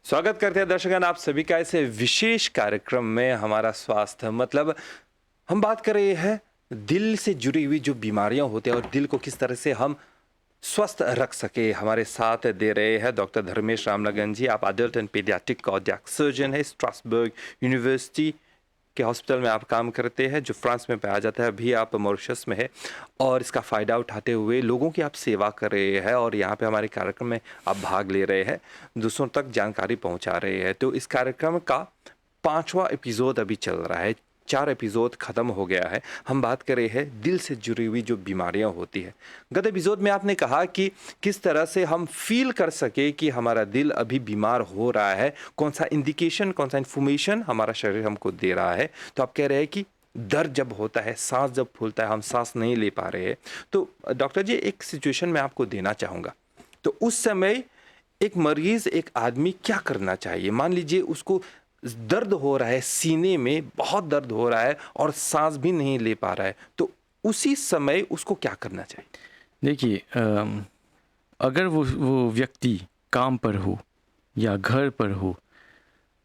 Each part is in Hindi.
स्वागत करते हैं दर्शकगण आप सभी का इस विशेष कार्यक्रम में। हमारा स्वास्थ्य मतलब हम बात कर रहे हैं दिल से जुड़ी हुई जो बीमारियां होती हैं और दिल को किस तरह से हम स्वस्थ रख सके। हमारे साथ दे रहे हैं डॉक्टर धर्मेश रामलगन जी। आप adult and paediatric cardiac surgeon है, स्ट्रासबर्ग यूनिवर्सिटी के हॉस्पिटल में आप काम करते हैं जो फ्रांस में पाया जाता है। अभी आप मॉरिशस में है और इसका फ़ायदा उठाते हुए लोगों की आप सेवा कर रहे हैं और यहाँ पे हमारे कार्यक्रम में आप भाग ले रहे हैं, दूसरों तक जानकारी पहुँचा रहे हैं। तो इस कार्यक्रम का 5वां एपिसोड अभी चल रहा है, 4 एपिसोड ख़त्म हो गया है। हम बात कर रहे हैं दिल से जुड़ी हुई जो बीमारियां होती है। गत एपिसोड में आपने कहा कि किस तरह से हम फील कर सके कि हमारा दिल अभी बीमार हो रहा है, कौन सा इंडिकेशन, कौन सा इन्फॉर्मेशन हमारा शरीर हमको दे रहा है। तो आप कह रहे हैं कि दर्द जब होता है, सांस जब फूलता है, हम सांस नहीं ले पा रहे हैं। तो डॉक्टर जी, एक सिचुएशन मैं आपको देना चाहूँगा। तो उस समय एक मरीज, एक आदमी क्या करना चाहिए? मान लीजिए उसको दर्द हो रहा है, सीने में बहुत दर्द हो रहा है और सांस भी नहीं ले पा रहा है, तो उसी समय उसको क्या करना चाहिए? देखिए, अगर वो व्यक्ति काम पर हो या घर पर हो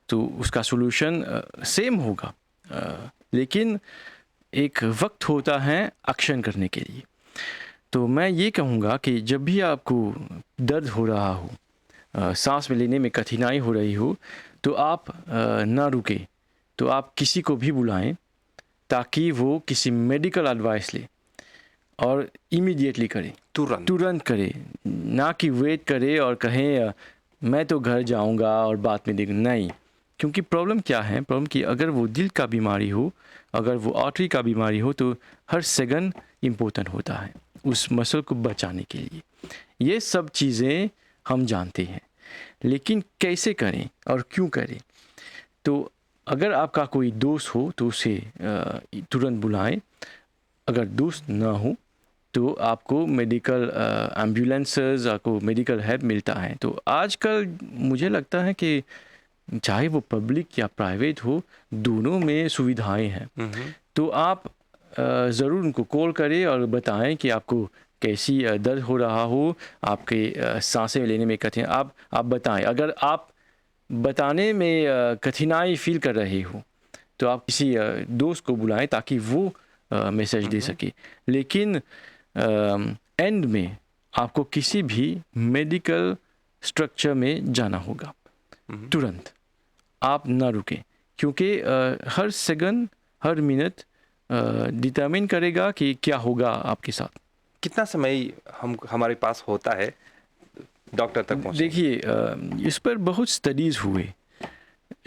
तो उसका सॉल्यूशन सेम होगा। लेकिन एक वक्त होता है एक्शन करने के लिए। तो मैं ये कहूँगा कि जब भी आपको दर्द हो रहा हो, सांस में लेने में कठिनाई हो रही हो, तो आप ना रुके, तो आप किसी को भी बुलाएं ताकि वो किसी मेडिकल एडवाइस ले और इमीडिएटली करे, तुरंत करे, ना कि वेट करे और कहें मैं तो घर जाऊंगा और बाद में देख नहीं। क्योंकि प्रॉब्लम क्या है, प्रॉब्लम कि अगर वो दिल का बीमारी हो, अगर वो आर्टरी का बीमारी हो, तो हर सेकंड इम्पोर्टेंट होता है उस मसल को बचाने के लिए। ये सब चीज़ें हम जानते हैं, लेकिन कैसे करें और क्यों करें? तो अगर आपका कोई दोस्त हो तो उसे तुरंत बुलाएं। अगर दोस्त ना हो तो आपको मेडिकल एम्बुलेंसेस, आपको मेडिकल हेल्प मिलता है। तो आजकल मुझे लगता है कि चाहे वो पब्लिक या प्राइवेट हो, दोनों में सुविधाएं हैं। तो आप ज़रूर उनको कॉल करें और बताएं कि आपको कैसी दर्द हो रहा हो, आपके सांसें लेने में कठिन, आप बताएं। अगर आप बताने में कठिनाई फील कर रहे हो तो आप किसी दोस्त को बुलाएं ताकि वो मैसेज दे सके। लेकिन एंड में आपको किसी भी मेडिकल स्ट्रक्चर में जाना होगा तुरंत। आप ना रुकें, क्योंकि हर सेकंड, हर मिनट डिटरमिन करेगा कि क्या होगा आपके साथ। कितना समय हमारे पास होता है डॉक्टर तक पहुंचने? देखिए, इस पर बहुत स्टडीज़ हुए,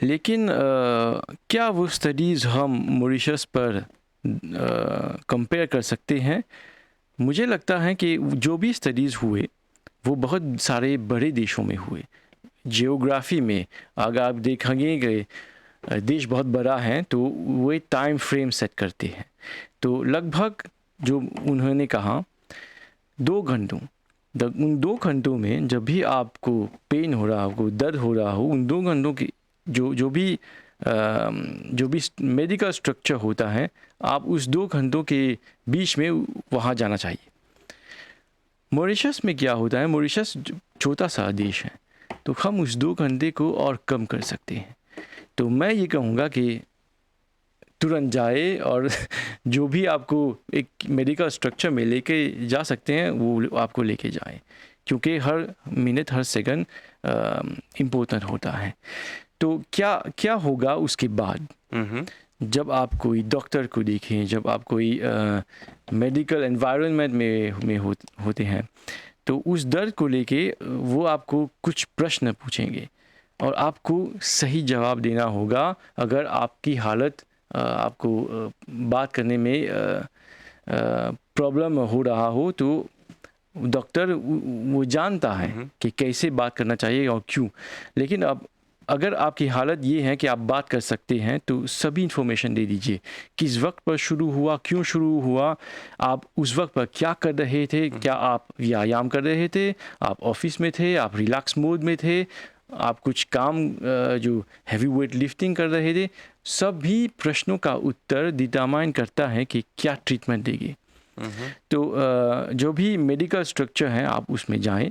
लेकिन क्या वो स्टडीज़ हम मॉरिशस पर कंपेयर कर सकते हैं? मुझे लगता है कि जो भी स्टडीज़ हुए वो बहुत सारे बड़े देशों में हुए। जियोग्राफी में अगर आप देखेंगे कि देश बहुत बड़ा है तो वो टाइम फ्रेम सेट करते हैं। तो लगभग जो उन्होंने कहा 2 घंटों, उन 2 घंटों में जब भी आपको पेन हो रहा हो, आपको दर्द हो रहा हो, उन 2 घंटों की जो भी मेडिकल स्ट्रक्चर होता है, आप उस 2 घंटों के बीच में वहाँ जाना चाहिए। मॉरिशस में क्या होता है, मॉरिशस छोटा सा देश है, तो हम उस 2 घंटे को और कम कर सकते हैं। तो मैं ये कहूँगा कि तुरंत जाए और जो भी आपको एक मेडिकल स्ट्रक्चर में लेके जा सकते हैं वो आपको लेके जाएं, क्योंकि हर मिनट, हर सेकंड इम्पोर्टेंट होता है। तो क्या क्या होगा उसके बाद? जब आप कोई डॉक्टर को देखें, जब आप कोई मेडिकल एनवायरनमेंट में होते हैं, तो उस दर्द को लेके वो आपको कुछ प्रश्न पूछेंगे और आपको सही जवाब देना होगा। अगर आपकी हालत आपको बात करने में प्रॉब्लम हो रहा हो, तो डॉक्टर वो जानता है कि कैसे बात करना चाहिए और क्यों। लेकिन अब अगर आपकी हालत ये है कि आप बात कर सकते हैं, तो सभी इन्फॉर्मेशन दे दीजिए। किस वक्त पर शुरू हुआ, क्यों शुरू हुआ, आप उस वक्त पर क्या कर रहे थे, क्या आप व्यायाम कर रहे थे, आप ऑफिस में थे, आप रिलैक्स मोड में थे, आप कुछ काम जो हैवी वेट लिफ्टिंग कर रहे थे। सभी प्रश्नों का उत्तर डिटरमाइन करता है कि क्या ट्रीटमेंट देगी। तो जो भी मेडिकल स्ट्रक्चर है, आप उसमें जाएं,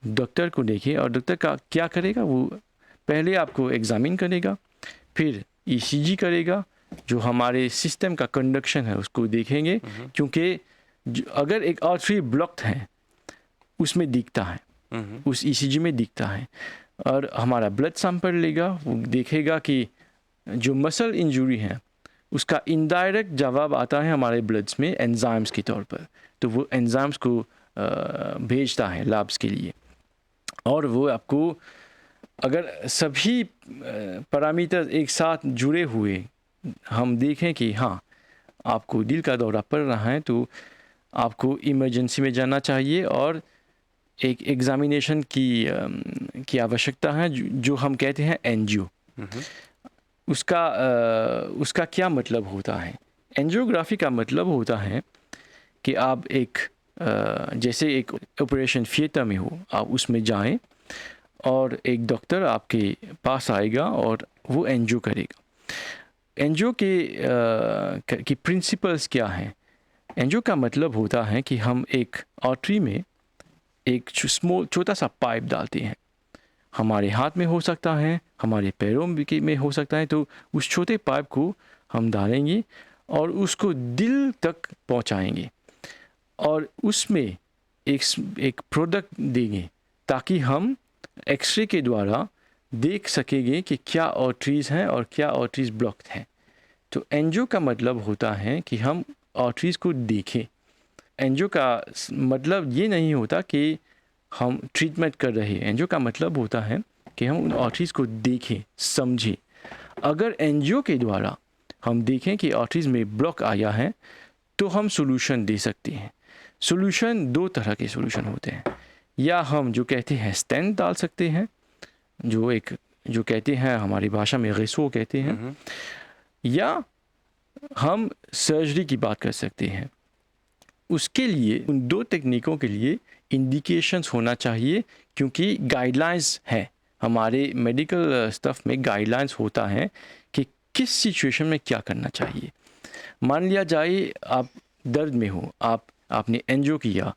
डॉक्टर को देखें और डॉक्टर का क्या करेगा, वो पहले आपको एग्जामिन करेगा, फिर ईसीजी करेगा, जो हमारे सिस्टम का कंडक्शन है उसको देखेंगे, क्योंकि अगर एक आर्टरी ब्लॉक्ड है उसमें दिखता है, उस ईसीजी में दिखता है। और हमारा ब्लड सैंपल लेगा, वो देखेगा कि जो मसल इंजरी है उसका इनडायरेक्ट जवाब आता है हमारे ब्लड्स में एंजाइम्स के तौर पर, तो वो एंजाइम्स को भेजता है लैब्स के लिए। और वो आपको अगर सभी पैरामीटर एक साथ जुड़े हुए हम देखें कि हाँ आपको दिल का दौरा पड़ रहा है, तो आपको इमरजेंसी में जाना चाहिए और एक एग्जामिनेशन की आवश्यकता है, जो हम कहते हैं एंजियो। उसका क्या मतलब होता है? एंजियोग्राफी का मतलब होता है कि आप एक जैसे एक ऑपरेशन थिएटर में हो, आप उसमें जाएं और एक डॉक्टर आपके पास आएगा और वो एंजियो करेगा। एंजियो की प्रिंसिपल्स क्या हैं? एंजियो का मतलब होता है कि हम एक आर्टरी में एक छोटा सा पाइप डालते हैं, हमारे हाथ में हो सकता है, हमारे पैरों में हो सकता है, तो उस छोटे पाइप को हम डालेंगे और उसको दिल तक पहुंचाएंगे और उसमें एक प्रोडक्ट देंगे ताकि हम एक्सरे के द्वारा देख सकेंगे कि क्या आर्टरीज हैं और क्या आर्टरीज ब्लॉक्ड हैं। तो एंजियो का मतलब होता है कि हम आर्टरीज को देखें। एंजियो का मतलब ये नहीं होता कि हम ट्रीटमेंट कर रहे हैं। एंजियो का मतलब होता है कि हम उन आर्टरीज को देखें, समझें। अगर एंजियो के द्वारा हम देखें कि आर्टरीज में ब्लॉक आया है तो हम सोल्यूशन दे सकते हैं। सोल्यूशन दो तरह के सोल्यूशन होते हैं, या हम जो कहते हैं स्टेंट डाल सकते हैं, जो कहते हैं हमारी भाषा में रेसो कहते हैं, या हम सर्जरी की बात कर सकते हैं। उसके लिए उन दो टेक्निकों के लिए इंडिकेशंस होना चाहिए, क्योंकि गाइडलाइंस है, हमारे मेडिकल स्टफ में गाइडलाइंस होता है कि किस सिचुएशन में क्या करना चाहिए। मान लिया जाए आप दर्द में हो, आपने एंजियो किया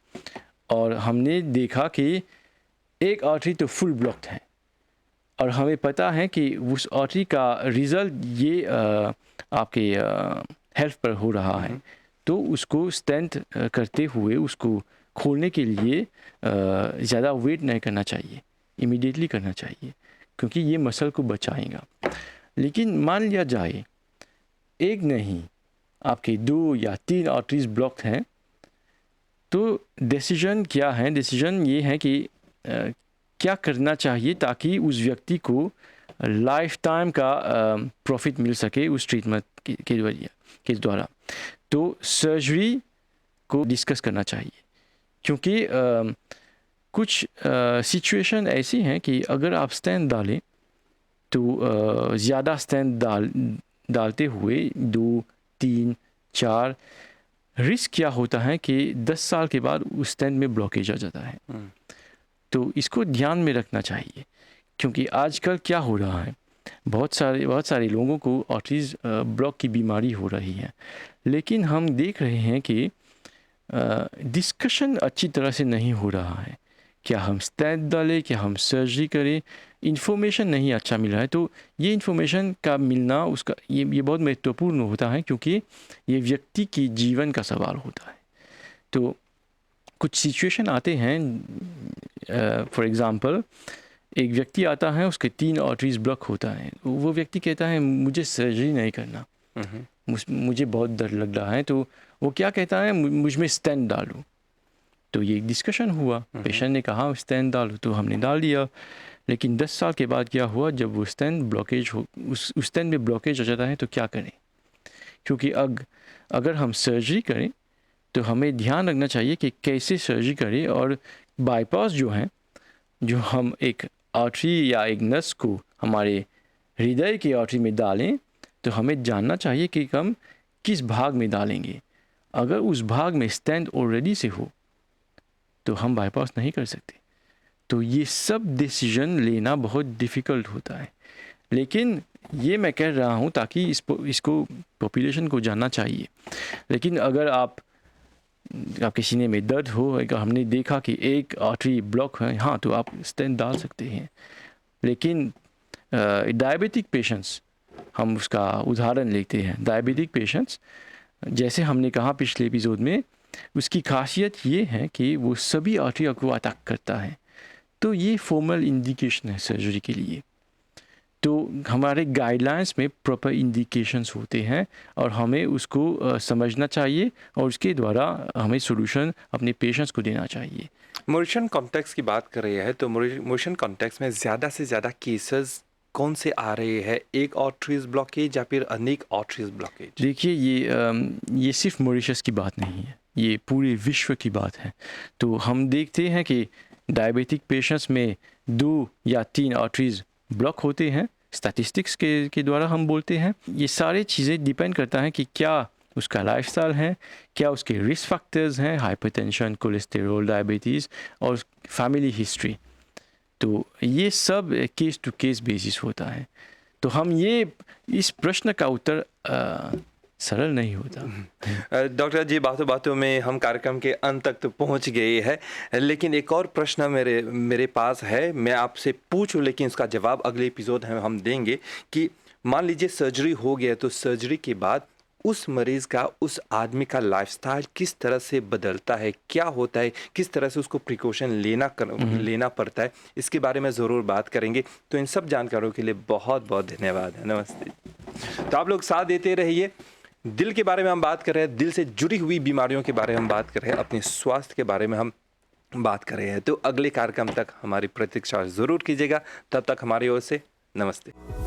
और हमने देखा कि एक आर्टरी तो फुल ब्लॉक्ड है और हमें पता है कि उस आर्टरी का रिजल्ट ये आपके हेल्थ पर हो रहा है, तो उसको स्टेंट करते हुए उसको खोलने के लिए ज़्यादा वेट नहीं करना चाहिए, इमीडिएटली करना चाहिए, क्योंकि ये मसल को बचाएगा। लेकिन मान लिया जाए एक नहीं, आपके 2 या 3 आर्टरीज ब्लॉक हैं, तो डिसीजन क्या है? डिसीजन ये है कि क्या करना चाहिए ताकि उस व्यक्ति को लाइफ टाइम का प्रॉफिट मिल सके उस ट्रीटमेंट के द्वारा। तो सर्जरी को डिस्कस करना चाहिए, क्योंकि कुछ सिचुएशन ऐसी हैं कि अगर आप स्टेंट डालें तो ज़्यादा स्टेंट डालते हुए 2, 3, 4 रिस्क क्या होता है कि 10 साल के बाद उस स्टेंट में ब्लॉकेज आ जाता है। तो इसको ध्यान में रखना चाहिए, क्योंकि आजकल क्या हो रहा है, बहुत सारे लोगों को आर्टरीज ब्लॉक की बीमारी हो रही है, लेकिन हम देख रहे हैं कि डिस्कशन अच्छी तरह से नहीं हो रहा है। क्या हम स्टेंट डालें, क्या हम सर्जरी करें, इन्फॉर्मेशन नहीं अच्छा मिल रहा है। तो ये इन्फॉर्मेशन का मिलना उसका ये बहुत महत्वपूर्ण होता है, क्योंकि ये व्यक्ति की जीवन का सवाल होता है। तो कुछ सिचुएशन आते हैं, फॉर एग्ज़ाम्पल एक व्यक्ति आता है, उसके 3 आर्टरीज ब्लॉक होता है, वो व्यक्ति कहता है मुझे सर्जरी नहीं करना, मुझे बहुत दर्द लग रहा है, तो वो क्या कहता है, मुझ में स्टेंट डालो। तो ये एक डिस्कशन हुआ, पेशेंट ने कहा स्टेंट डालो, तो हमने डाल दिया। लेकिन 10 साल के बाद क्या हुआ, जब वो स्टेंट ब्लॉकेज हो, उस स्टेंट में ब्लॉकेज हो जाता है, तो क्या करें? क्योंकि अगर हम सर्जरी करें तो हमें ध्यान रखना चाहिए कि कैसे सर्जरी करें, और बाईपास जो है, जो हम एक आर्टरी या एक नस को हमारे हृदय की आर्टरी में डालें, तो हमें जानना चाहिए कि हम किस भाग में डालेंगे। अगर उस भाग में स्टेंट ऑलरेडी से हो तो हम बाईपास नहीं कर सकते। तो ये सब डिसीजन लेना बहुत डिफ़िकल्ट होता है, लेकिन ये मैं कह रहा हूँ ताकि इसको पॉपुलेशन को जानना चाहिए। लेकिन अगर आपके सीने में दर्द हो, अगर हमने देखा कि एक आर्टरी ब्लॉक है, हाँ, तो आप स्टेंट डाल सकते हैं। लेकिन डायबिटिक पेशेंट्स, हम उसका उदाहरण लेते हैं। डायबिटिक पेशेंट्स, जैसे हमने कहा पिछले एपिसोड में, उसकी खासियत ये है कि वो सभी आर्टरी को अटैक करता है। तो ये फॉर्मल इंडिकेशन है सर्जरी के लिए। तो हमारे गाइडलाइंस में प्रॉपर इंडिकेशंस होते हैं और हमें उसको समझना चाहिए और उसके द्वारा हमें सॉल्यूशन अपने पेशेंट्स को देना चाहिए। मॉरिशन कॉन्टेक्स्ट की बात कर रहे हैं तो मॉरिशन कॉन्टेक्स्ट में ज़्यादा से ज़्यादा केसेस कौन से आ रहे हैं, एक आर्टरीज ब्लॉकेज या फिर अनेक आर्टरीज ब्लॉकेज? देखिए, ये सिर्फ मॉरिशस की बात नहीं है, ये पूरे विश्व की बात है। तो हम देखते हैं कि डायबिटिक पेशेंट्स में 2 या 3 आर्टरीज ब्लॉक होते हैं, स्टैटिस्टिक्स के द्वारा हम बोलते हैं। ये सारी चीज़ें डिपेंड करता है कि क्या उसका लाइफस्टाइल है, क्या उसके रिस्क फैक्टर्स हैं, हाइपरटेंशन, कोलेस्टेरोल, डायबिटीज़ और फैमिली हिस्ट्री। तो ये सब केस टू केस बेसिस होता है। तो हम इस प्रश्न का उत्तर सरल नहीं होता। डॉक्टर जी, बातों बातों में हम कार्यक्रम के अंत तक तो पहुंच गए हैं, लेकिन एक और प्रश्न मेरे पास है, मैं आपसे पूछूं लेकिन उसका जवाब अगले एपिसोड में हम देंगे कि मान लीजिए सर्जरी हो गया, तो सर्जरी के बाद उस मरीज का, उस आदमी का लाइफस्टाइल किस तरह से बदलता है, क्या होता है, किस तरह से उसको प्रिकॉशन लेना पड़ता है, इसके बारे में ज़रूर बात करेंगे। तो इन सब जानकारियों के लिए बहुत बहुत धन्यवाद है। नमस्ते। तो आप लोग साथ देते रहिए। दिल के बारे में हम बात कर रहे हैं, दिल से जुड़ी हुई बीमारियों के बारे में हम बात कर रहे हैं, अपने स्वास्थ्य के बारे में हम बात कर रहे हैं। तो अगले कार्यक्रम तक हमारी प्रतीक्षा ज़रूर कीजिएगा। तब तक हमारी ओर से नमस्ते।